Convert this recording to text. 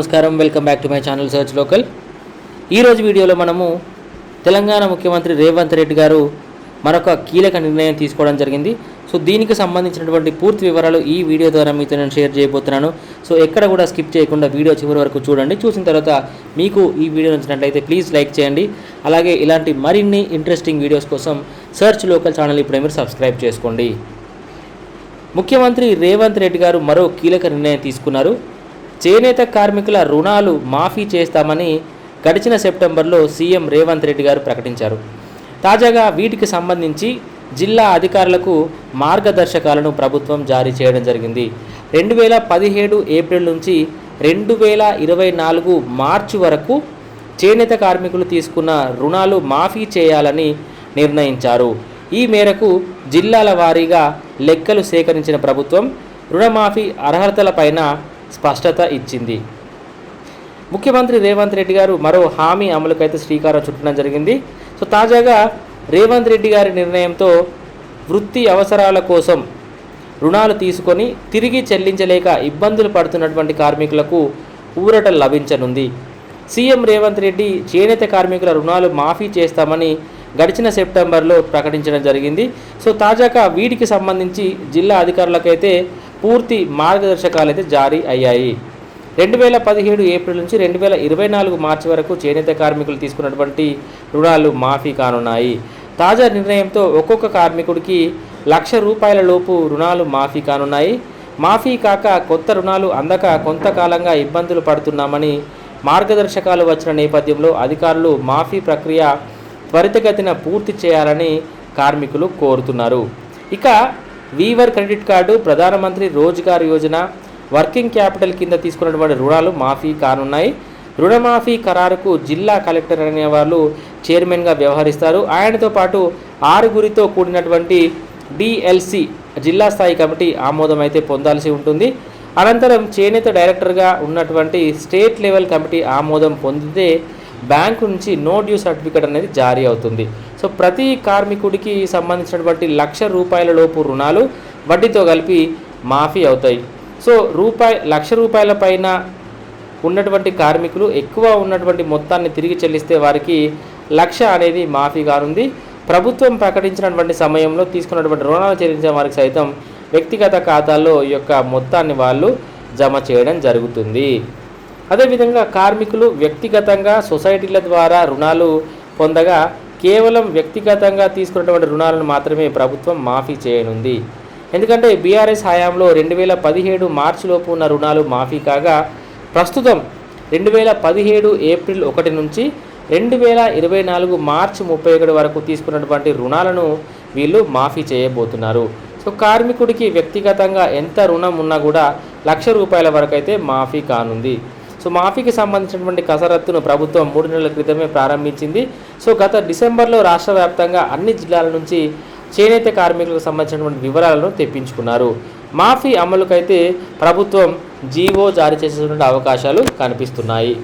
నమస్కారం, welcome back to my channel search local. ఈరోజు వీడియోలో మనము తెలంగాణ ముఖ్యమంత్రి రేవంత్ రెడ్డి గారు మరొక కీలక నిర్ణయం తీసుకోవడం జరిగింది. సో దీనికి సంబంధించినటువంటి పూర్తి వివరాలు ఈ వీడియో ద్వారా మీతో నేను షేర్ చేయబోతున్నాను. సో ఎక్కడ కూడా స్కిప్ చేయకుండా వీడియో చివరి వరకు చూడండి. చూసిన తర్వాత మీకు ఈ వీడియో నచ్చినట్లయితే ప్లీజ్ లైక్ చేయండి. అలాగే ఇలాంటి మరిన్ని ఇంట్రెస్టింగ్ వీడియోస్ కోసం సర్చ్ లోకల్ ఛానల్ ఇప్పుడే మీరు సబ్స్క్రైబ్ చేసుకోండి. ముఖ్యమంత్రి రేవంత్ రెడ్డి గారు మరో కీలక నిర్ణయం తీసుకున్నారు. చేనేత కార్మికుల రుణాలు మాఫీ చేస్తామని గడిచిన సెప్టెంబర్లో సీఎం రేవంత్ రెడ్డి గారు ప్రకటించారు. తాజాగా వీటికి సంబంధించి జిల్లా అధికారులకు మార్గదర్శకాలను ప్రభుత్వం జారీ చేయడం జరిగింది. 2017 ఏప్రిల్ నుంచి 2024 మార్చి వరకు చేనేత కార్మికులు తీసుకున్న రుణాలు మాఫీ చేయాలని నిర్ణయించారు. ఈ మేరకు జిల్లాల వారీగా లెక్కలు సేకరించిన ప్రభుత్వం రుణమాఫీ అర్హతలపైన స్పష్టత ఇచ్చింది. ముఖ్యమంత్రి రేవంత్ రెడ్డి గారు మరో హామీ అమలుకైతే శ్రీకారం చుట్టడం జరిగింది. సో తాజాగా రేవంత్ రెడ్డి గారి నిర్ణయంతో వృత్తి అవసరాల కోసం రుణాలు తీసుకొని తిరిగి చెల్లించలేక ఇబ్బందులు పడుతున్నటువంటి కార్మికులకు ఊరట లభించనుంది. సీఎం రేవంత్ రెడ్డి చేనేత కార్మికుల రుణాలు మాఫీ చేస్తామని గడిచిన సెప్టెంబర్లో ప్రకటించడం జరిగింది. సో తాజాగా వీటికి సంబంధించి జిల్లా అధికారులకైతే పూర్తి మార్గదర్శకాలు అయితే జారీ అయ్యాయి. 2017 ఏప్రిల్ నుంచి 2024 మార్చి వరకు చేనేత కార్మికులు తీసుకున్నటువంటి రుణాలు మాఫీ కానున్నాయి. తాజా నిర్ణయంతో ఒక్కొక్క కార్మికుడికి ₹1,00,000 లోపు రుణాలు మాఫీ కానున్నాయి. మాఫీ కాక కొత్త రుణాలు అందక కొంతకాలంగా ఇబ్బందులు పడుతున్నామని మార్గదర్శకాలు వచ్చిన నేపథ్యంలో అధికారులు మాఫీ ప్రక్రియ త్వరితగతిన పూర్తి చేయాలని కార్మికులు కోరుతున్నారు. ఇక వీవర్ క్రెడిట్ కార్డు, ప్రధానమంత్రి రోజ్గార్ యోజన, వర్కింగ్ క్యాపిటల్ కింద తీసుకున్నటువంటి రుణాలు మాఫీ కానున్నాయి. రుణమాఫీ ఖరారుకు జిల్లా కలెక్టర్ అనే వాళ్ళు చైర్మన్గా వ్యవహరిస్తారు. ఆయనతో పాటు 6 కూడినటువంటి డిఎల్సి జిల్లా స్థాయి కమిటీ ఆమోదం అయితే పొందాల్సి ఉంటుంది. అనంతరం చేనేత డైరెక్టర్గా ఉన్నటువంటి స్టేట్ లెవెల్ కమిటీ ఆమోదం పొందితే బ్యాంకు నుంచి నో డ్యూ సర్టిఫికేట్ అనేది జారీ అవుతుంది. సో ప్రతి కార్మికుడికి సంబంధించినటువంటి ₹1,00,000 లోపు రుణాలు వడ్డీతో కలిపి మాఫీ అవుతాయి. సో ₹1,00,000 పైన ఉన్నటువంటి కార్మికులు ఎక్కువ ఉన్నటువంటి మొత్తాన్ని తిరిగి చెల్లిస్తే వారికి 1,00,000 అనేది మాఫీ కానుంది. ప్రభుత్వం ప్రకటించినటువంటి సమయంలో తీసుకున్నటువంటి రుణాలు చెల్లించిన వారికి సైతం వ్యక్తిగత ఖాతాల్లో ఈ యొక్క మొత్తాన్ని వాళ్ళు జమ చేయడం జరుగుతుంది. అదేవిధంగా కార్మికులు వ్యక్తిగతంగా సొసైటీల ద్వారా రుణాలు పొందగా కేవలం వ్యక్తిగతంగా తీసుకున్నటువంటి రుణాలను మాత్రమే ప్రభుత్వం మాఫీ చేయనుంది. ఎందుకంటే బీఆర్ఎస్ హయాంలో 2017 మార్చిలోపు ఉన్న రుణాలు మాఫీ కాగా ప్రస్తుతం 2017 ఏప్రిల్ 1 నుంచి 2024 మార్చి 31 వరకు తీసుకున్నటువంటి రుణాలను వీళ్ళు మాఫీ చేయబోతున్నారు. సో కార్మికుడికి వ్యక్తిగతంగా ఎంత రుణం ఉన్నా కూడా ₹1,00,000 వరకు అయితే మాఫీ కానుంది. సో మాఫీకి సంబంధించినటువంటి కసరత్తును ప్రభుత్వం 3 నెలల క్రితమే ప్రారంభించింది. సో గత డిసెంబర్లో రాష్ట్ర వ్యాప్తంగా అన్ని జిల్లాల నుంచి చేనేత కార్మికులకు సంబంధించినటువంటి వివరాలను తెప్పించుకున్నారు. మాఫీ అమలుకైతే ప్రభుత్వం జీవో జారీ చేసేటువంటి అవకాశాలు కనిపిస్తున్నాయి.